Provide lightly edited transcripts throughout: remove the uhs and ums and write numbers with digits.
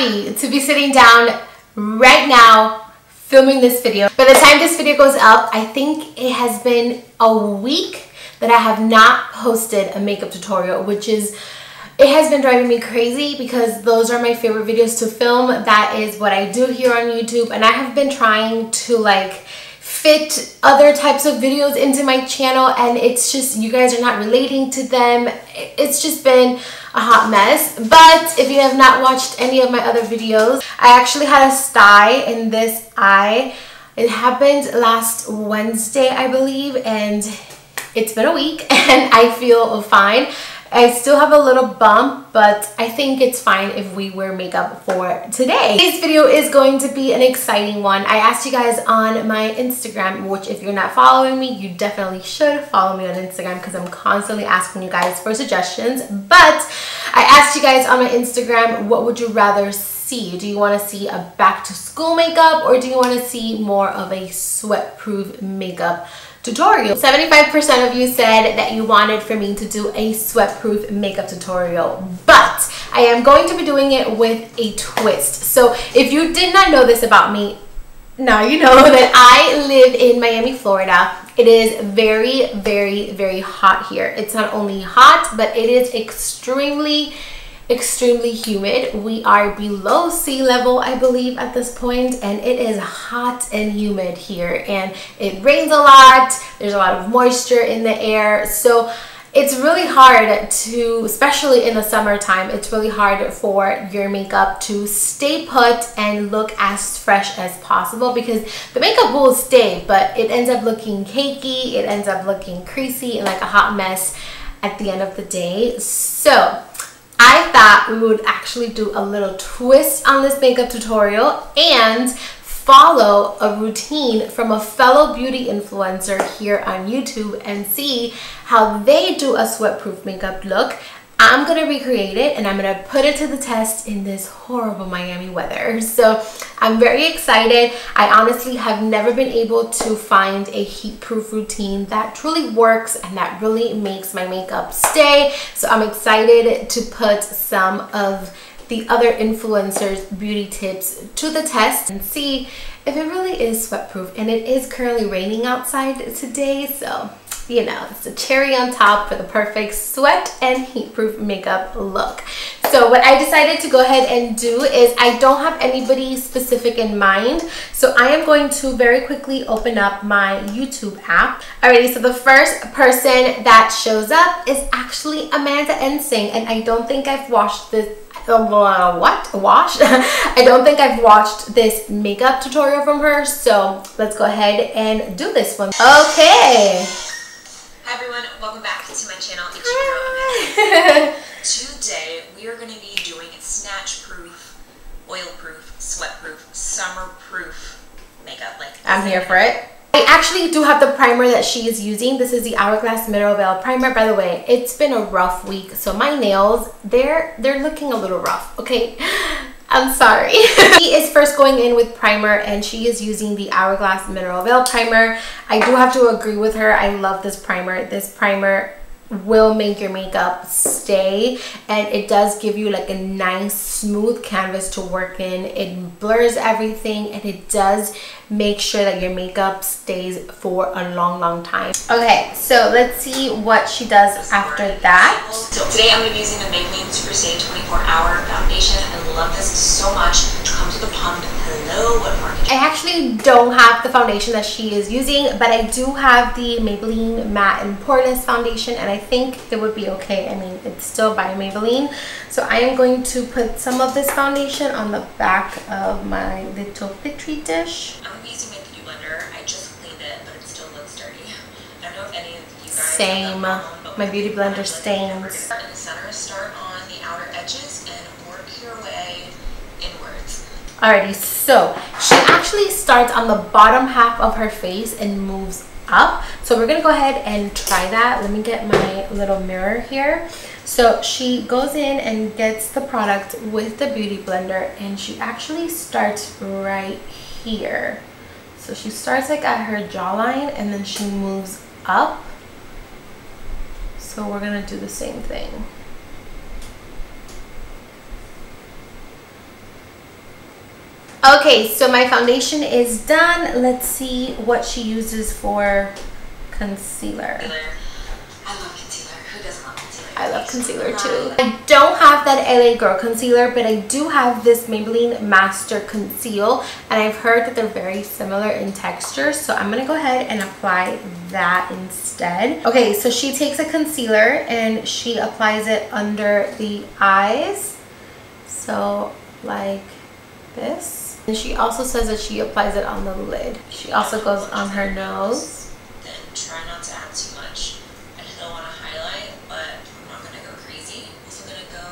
happy to be sitting down right now filming this video. By the time this video goes up, I think it has been a week that I have not posted a makeup tutorial, which is, it has been driving me crazy because those are my favorite videos to film. That is what I do here on YouTube, and I have been trying to like fit other types of videos into my channel, and it's just, you guys are not relating to them. It's just been a hot mess. But if you have not watched any of my other videos, I actually had a sty in this eye. It happened last Wednesday, I believe, and it's been a week and I feel fine. I still have a little bump, but I think it's fine if we wear makeup for today. Today's video is going to be an exciting one. I asked you guys on my Instagram, which if you're not following me, you definitely should follow me on Instagram because I'm constantly asking you guys for suggestions. But I asked you guys on my Instagram, what would you rather see? Do you want to see a back to school makeup, or do you want to see more of a sweat-proof makeup tutorial? 75% of you said that you wanted for me to do a sweat-proof makeup tutorial, but I am going to be doing it with a twist. So if you did not know this about me, now you know that I live in Miami, Florida. It is very, very, very hot here. It's not only hot, but it is extremely humid. We are below sea level, I believe, at this point, and it is hot and humid here, and it rains a lot. There's a lot of moisture in the air, so it's really hard to, especially in the summertime, it's really hard for your makeup to stay put and look as fresh as possible, because the makeup will stay, but it ends up looking cakey, it ends up looking creasy and like a hot mess at the end of the day. So I thought we would actually do a little twist on this makeup tutorial and follow a routine from a fellow beauty influencer here on YouTube and see how they do a sweat-proof makeup look. I'm gonna recreate it and I'm gonna put it to the test in this horrible Miami weather. So I'm very excited. I honestly have never been able to find a heat-proof routine that truly works and that really makes my makeup stay. So I'm excited to put some of the other influencers' beauty tips to the test and see if it really is sweat-proof. And it is currently raining outside today, so you know, it's a cherry on top for the perfect sweat and heat-proof makeup look. So what I decided to go ahead and do is, I don't have anybody specific in mind, so I am going to very quickly open up my YouTube app. Alrighty, so the first person that shows up is actually Amanda Ensing, and I don't think I've watched this I don't think I've watched this makeup tutorial from her, so let's go ahead and do this one. Okay. Hi everyone, welcome back to my channel. It's your girl Amanda. Today we are going to be doing snatch proof, oil proof, sweat proof, summer proof makeup. Like, I'm here for it. I actually do have the primer that she is using. This is the Hourglass Mineral Veil Primer. By the way, it's been a rough week, so my nails, they're looking a little rough, okay? I'm sorry. She is first going in with primer, and she is using the Hourglass Mineral Veil Primer. I do have to agree with her. I love this primer. This primer will make your makeup stay, and it does give you like a nice smooth canvas to work in. It blurs everything, and it does make sure that your makeup stays for a long time. Okay, so let's see what she does after that. So today I'm going to be using the Maybelline Super Stay 24-Hour Foundation. I love this so much. It comes with a pump. Hello, what market? I actually don't have the foundation that she is using, but I do have the Maybelline Matte and Poreless Foundation, and I think it would be okay. I mean, it's still by Maybelline. So I am going to put some of this foundation on the back of my little Petri dish. I'm using my beauty blender. I just cleaned it, but it still looks dirty. I don't know if any of you guys Same. My beauty blender stains. In the center, start on the outer edges and work your way inwards. Alrighty, so she actually starts on the bottom half of her face and moves up. So we're gonna go ahead and try that. Let me get my little mirror here. So she goes in and gets the product with the beauty blender, and she actually starts right here. So she starts like at her jawline, and then she moves up. So we're gonna do the same thing. Okay, so my foundation is done. Let's see what she uses for concealer. I love concealer. Who doesn't love concealer? I love concealer too. I don't have that LA Girl concealer, but I do have this Maybelline Master Conceal, and I've heard that they're very similar in texture, so I'm gonna go ahead and apply that instead. Okay, so she takes a concealer and she applies it under the eyes, so like this. And she also says that she applies it on the lid. She also goes on her nose. Then try not to add too much. I still want to highlight, but I'm not going to go crazy. I'm also going to go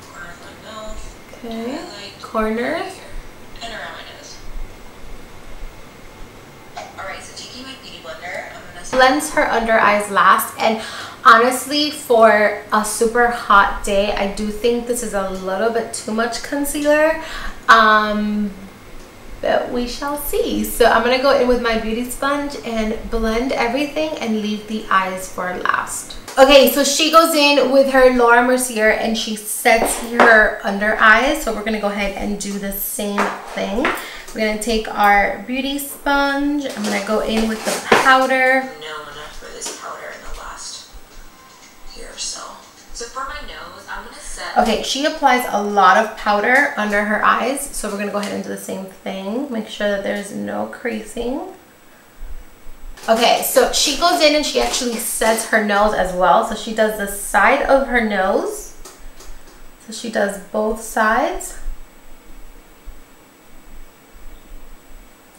corner of my mouth. Okay. Highlight Corner. right here and around my nose. Alright, so taking my beauty blender, I'm going to Blends her under eyes last, and honestly, for a super hot day, I do think this is a little bit too much concealer, but we shall see. So I'm gonna go in with my beauty sponge and blend everything and leave the eyes for last. Okay, so she goes in with her Laura Mercier and she sets her under eyes, so we're gonna go ahead and do the same thing. We're gonna take our beauty sponge. I'm gonna go in with the powder. know enough for this powder in the last year or so. So for my nose, I'm gonna set. Okay, she applies a lot of powder under her eyes, so we're gonna go ahead and do the same thing. Make sure that there's no creasing. Okay, so she goes in and she actually sets her nose as well. So she does the side of her nose. So she does both sides.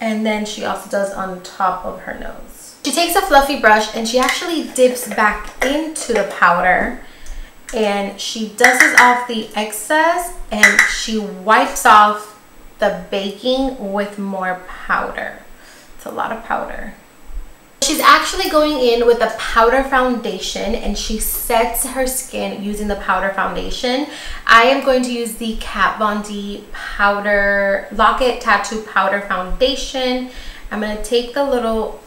And then she also does on top of her nose. She takes a fluffy brush and she actually dips back into the powder and she dusts off the excess and she wipes off the baking with more powder. It's a lot of powder. She's actually going in with a powder foundation and she sets her skin using the powder foundation. I am going to use the Kat Von D powder Lock-It Tattoo powder foundation. I'm going to take the little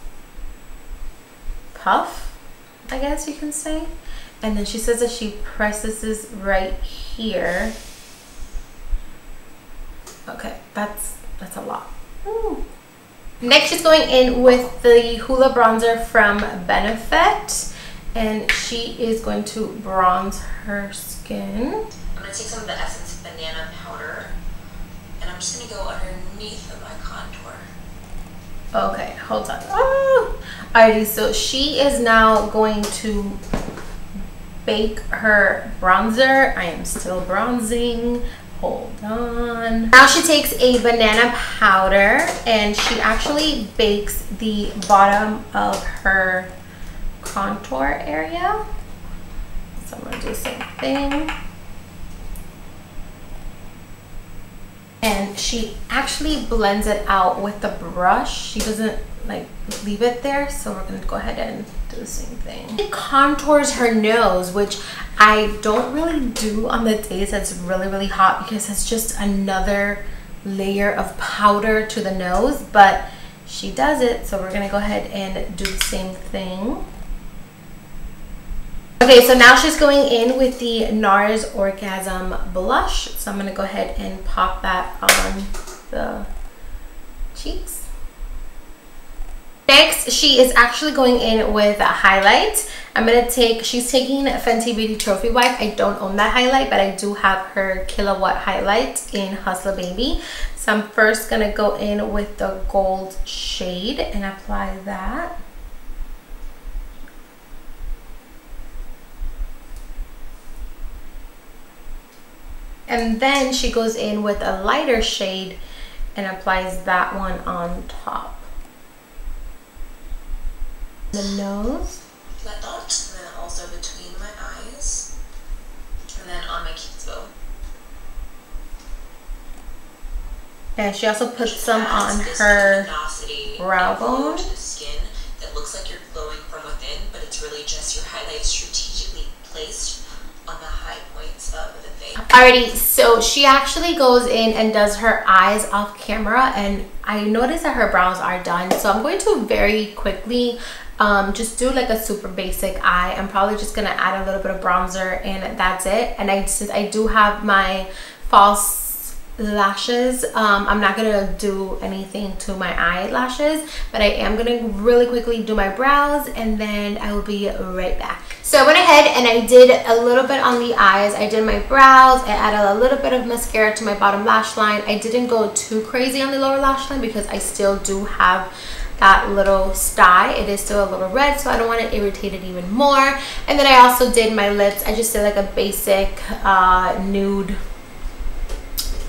puff, I guess you can say, and then she says that she presses this right here. Okay, that's a lot. Ooh. Next, she's going in with the Hoola bronzer from Benefit, and she is going to bronze her skin. I'm going to take some of the Essence Banana powder, and I'm just going to go underneath of my contour. Okay, hold on. Oh! Alrighty, so she is now going to bake her bronzer. I am still bronzing. Hold on. Now she takes a banana powder and she actually bakes the bottom of her contour area. So I'm gonna do the same thing. And she actually blends it out with the brush. She doesn't like leave it there, so we're gonna go ahead and do the same thing. She contours her nose, which I don't really do on the days that's really hot because it's just another layer of powder to the nose, but she does it, so we're gonna go ahead and do the same thing. Okay, so now she's going in with the NARS Orgasm blush, so I'm gonna go ahead and pop that on the cheeks. Next, she is actually going in with a highlight. She's taking Fenty Beauty Trophy Wipe. I don't own that highlight, but I do have her Kilowatt highlight in Hustler Baby. So I'm first gonna go in with the gold shade and apply that. And then she goes in with a lighter shade and applies that one on top. The nose. That dot, and then also between my eyes, and then on my cupid's bow. And she also puts some on her brow bone. To the skin that looks like you're glowing from within, but it's really just your highlight strategically placed on the high points of the face. Alrighty, so she actually goes in and does her eyes off camera, and I noticed that her brows are done, so I'm going to very quickly just do like a super basic eye. I'm probably just gonna add a little bit of bronzer and that's it. And I do have my false lashes. I'm not gonna do anything to my eyelashes, but I am gonna really quickly do my brows, and then I will be right back. So I went ahead and I did a little bit on the eyes. I did my brows. I added a little bit of mascara to my bottom lash line. I didn't go too crazy on the lower lash line because I still do have that little sty. It is still a little red, so I don't want to irritate it even more. And then I also did my lips. I just did like a basic nude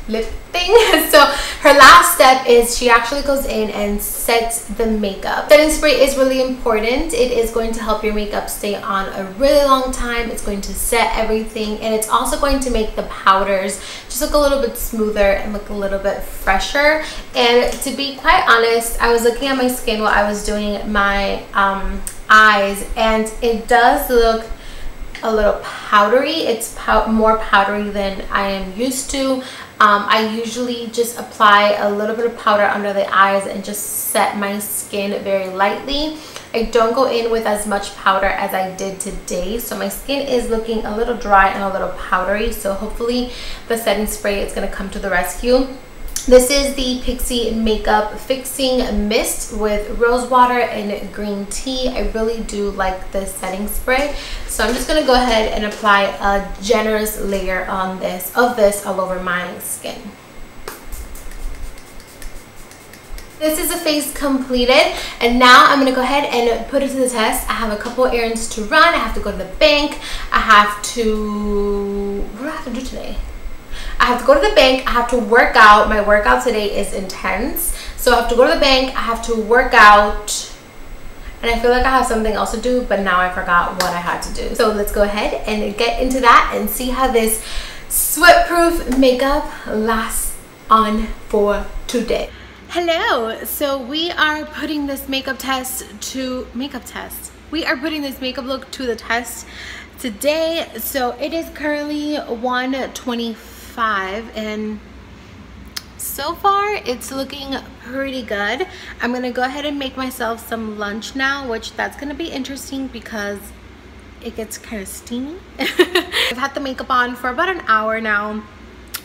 lip thing. So her last step is she actually goes in and sets the makeup. Setting spray is really important. It is going to help your makeup stay on a really long time. It's going to set everything, and it's also going to make the powders just look a little bit smoother and look a little bit fresher. And to be quite honest, I was looking at my skin while I was doing my eyes, and it does look a little powdery. It's more powdery than I am used to. I usually just apply a little bit of powder under the eyes and just set my skin very lightly. I don't go in with as much powder as I did today, so my skin is looking a little dry and a little powdery, so hopefully the setting spray is going to come to the rescue. This is the Pixie Makeup Fixing Mist with rose water and green tea. I really do like this setting spray. So I'm just going to go ahead and apply a generous layer of this all over my skin. This is the face completed, and now I'm going to go ahead and put it to the test. I have a couple errands to run. I have to go to the bank. I have to... what do I have to do today? I have to go to the bank. I have to work out. My workout today is intense. So I have to go to the bank. I have to work out. And I feel like I have something else to do, but now I forgot what I had to do. So let's go ahead and get into that and see how this sweat-proof makeup lasts on for today. Hello. So we are putting this We are putting this makeup look to the test today. So it is currently 1:25. And so far it's looking pretty good. I'm gonna go ahead and make myself some lunch now, which that's gonna be interesting because it gets kind of steamy. I've had the makeup on for about an hour now.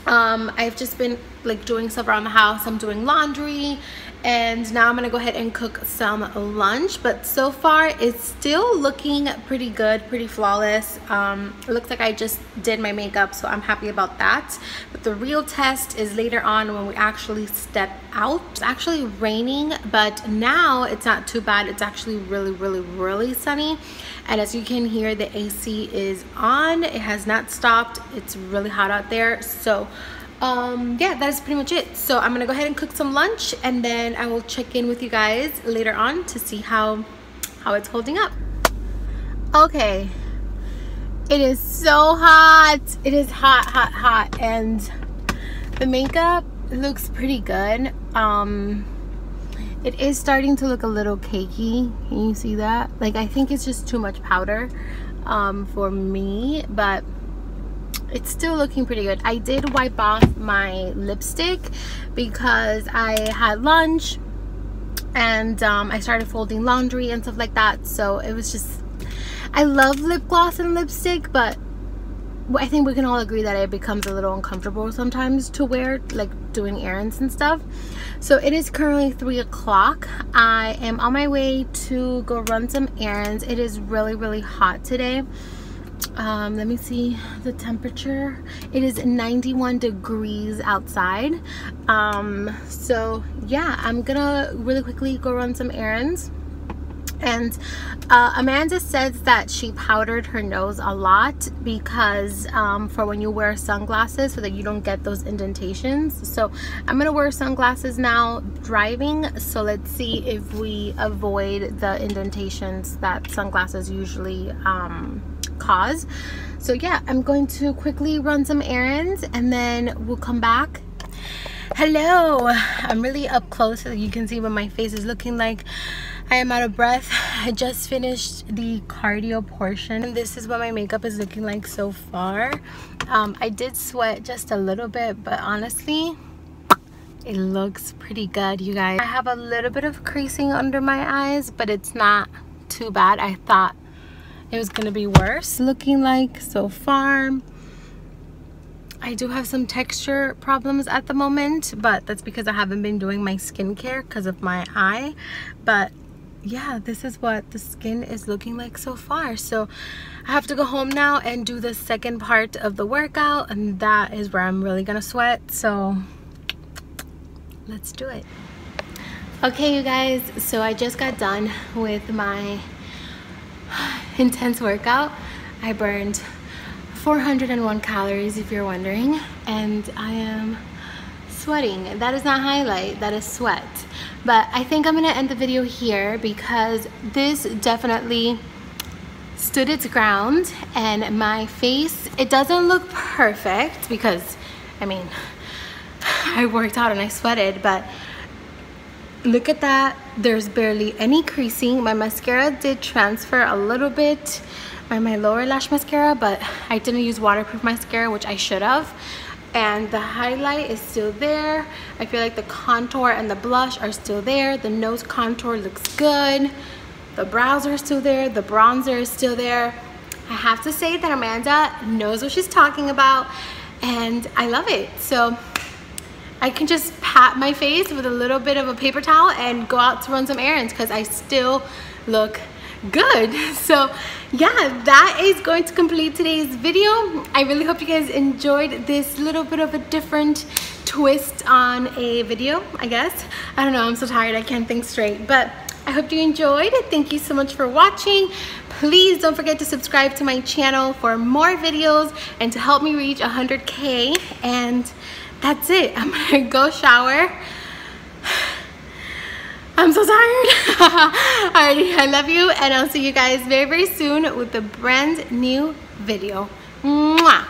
I've just been like doing stuff around the house. I'm doing laundry, and now I'm gonna go ahead and cook some lunch. But so far it's still looking pretty good, pretty flawless. It looks like I just did my makeup, so I'm happy about that. But the real test is later on when we actually step out. It's actually raining, but now it's not too bad. It's actually really sunny, and as you can hear, the AC is on. It has not stopped. It's really hot out there. So yeah, that is pretty much it. So I'm gonna go ahead and cook some lunch, and then I will check in with you guys later on to see how it's holding up. Okay, it is so hot. It is hot, and the makeup looks pretty good. It is starting to look a little cakey. Can you see that? Like, I think it's just too much powder for me, but it's still looking pretty good. I did wipe off my lipstick because I had lunch, and I started folding laundry and stuff like that. So it was just, I love lip gloss and lipstick, but I think we can all agree that it becomes a little uncomfortable sometimes to wear, like doing errands and stuff. So it is currently 3 o'clock. I am on my way to go run some errands. It is really hot today. Let me see the temperature. It is 91 degrees outside. So yeah, I'm gonna really quickly go run some errands. And Amanda says that she powdered her nose a lot because for when you wear sunglasses, so that you don't get those indentations. So I'm gonna wear sunglasses now driving, so let's see if we avoid the indentations that sunglasses usually cause. So yeah, I'm going to quickly run some errands, and then we'll come back. Hello, I'm really up close so you can see what my face is looking like. I am out of breath. I just finished the cardio portion, and this is what my makeup is looking like so far. I did sweat just a little bit, but honestly it looks pretty good, you guys. I have a little bit of creasing under my eyes, but it's not too bad. I thought it was gonna be worse. Looking like so far, I do have some texture problems at the moment, but that's because I haven't been doing my skincare because of my eye. But yeah, this is what the skin is looking like so far. So I have to go home now and do the second part of the workout, and that is where I'm really gonna sweat. So let's do it. Okay, you guys, so I just got done with my intense workout. I burned 401 calories, if you're wondering, and I am sweating. That is not highlight, that is sweat. But I think I'm gonna end the video here because this definitely stood its ground, and my face, it doesn't look perfect because, I mean, I worked out and I sweated, but look at that. There's barely any creasing. My mascara did transfer a little bit, my lower lash mascara, but I didn't use waterproof mascara, which I should have. And the highlight is still there. I feel like the contour and the blush are still there. The nose contour looks good. The brows are still there. The bronzer is still there. I have to say that Amanda knows what she's talking about, and I love it. So I can just pat my face with a little bit of a paper towel and go out to run some errands because I still look good. So yeah, that is going to complete today's video. I really hope you guys enjoyed this little bit of a different twist on a video, I guess. I don't know, I'm so tired, I can't think straight, but I hope you enjoyed. Thank you so much for watching. Please don't forget to subscribe to my channel for more videos and to help me reach 100K. And that's it. I'm gonna go shower. I'm so tired. Alrighty, I love you, and I'll see you guys very, very soon with a brand new video. Mwah!